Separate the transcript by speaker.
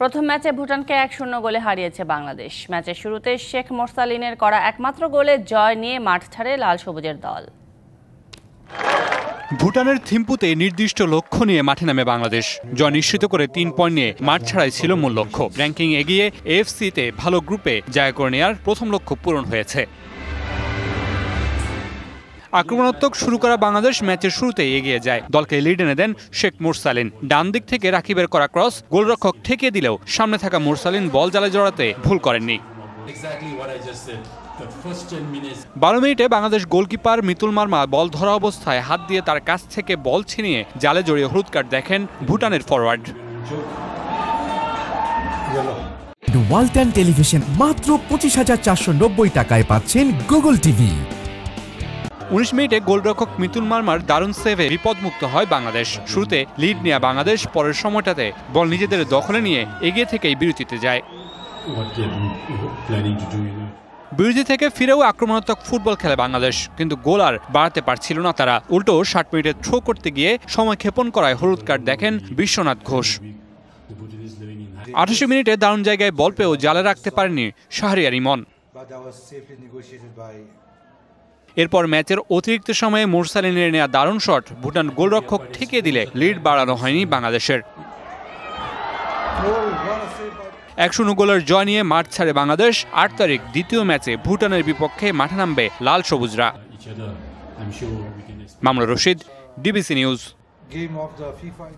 Speaker 1: প্রথম ম্যাচে ভুটানকে 1-0 গোলে হারিয়েছে বাংলাদেশ। ম্যাচের শুরুতে শেখ মোরসালিনের করা একমাত্র গোলে জয় নিয়ে মাঠ ছাড়ে লাল সবুজের দল।
Speaker 2: ভুটানের থিম্পুতে নির্দিষ্ট লক্ষ্য নিয়ে মাঠে নামে বাংলাদেশ। জয় নিশ্চিত করে 3 পয়েন্ট নিয়ে মাঠ ছাড়াই ছিল মূল লক্ষ্য। র্যাঙ্কিং এগিয়ে এএফসিতে ভালো গ্রুপে জায়গা করে নেওয়ার প্রথম লক্ষ্য পূরণ হয়েছে। আক্রমণাত্মক শুরু করা বাংলাদেশ ম্যাচের শুরুতেই এগিয়ে যায়। দলকে লিড এনে দেন শেখ মোরসালিন। ডান দিক থেকে রাকিবের করা ক্রস গোলরক্ষক ঠেকিয়ে দিলেও সামনে থাকা মোরসালিন বল জালে জড়াতে ভুল করেননি। 12 মিনিটে বাংলাদেশ গোলকিপার মিতুল মার্মা বল ধরা অবস্থায় হাত দিয়ে তার কাছ থেকে বল ছিনিয়ে জালে জড়িয়ে হলুদ কার্ড দেখেন ভুটানের ফরওয়ার্ড।
Speaker 3: ওয়ালটন টেলিভিশন মাত্র 25,490 টাকায় পাচ্ছেন গুগল টিভি।
Speaker 2: 19 মিনিটে গোলরক্ষক মিতুল মার্মার দারুণ সেভে বিপদমুক্ত হয় বাংলাদেশ। শুরুতে লিড নেওয়া বাংলাদেশ পরের সময়টাতে বল নিজেদের দখলে নিয়ে এগিয়ে থেকেই বিরতিতে যায়। বিরতি থেকে ফিরেও আক্রমণাত্মক ফুটবল খেলে বাংলাদেশ, কিন্তু গোল আর বাড়াতে পারছিল না তারা। উল্টো 60 মিনিটে থ্রো করতে গিয়ে সময় ক্ষেপণ করায় হলুদ কার্ড দেখেন বিশ্বনাথ ঘোষ। 28 মিনিটে দারুণ জায়গায় বল পেয়েও জালে রাখতে পারেনি শাহরিয়ার ইমন। এরপর ম্যাচের অতিরিক্ত সময়ে মোরসালিনের নেওয়া দারুণ শট ভুটান গোলরক্ষক ঠেকিয়ে দিলে লিড বাড়ানো হয়নি বাংলাদেশের। 1-0 গোলের জয় নিয়ে মাঠ ছাড়ে বাংলাদেশ। 8 তারিখ দ্বিতীয় ম্যাচে ভুটানের বিপক্ষে মাঠে নামবে লাল সবুজরা। Mamunur Rashid, DBC news.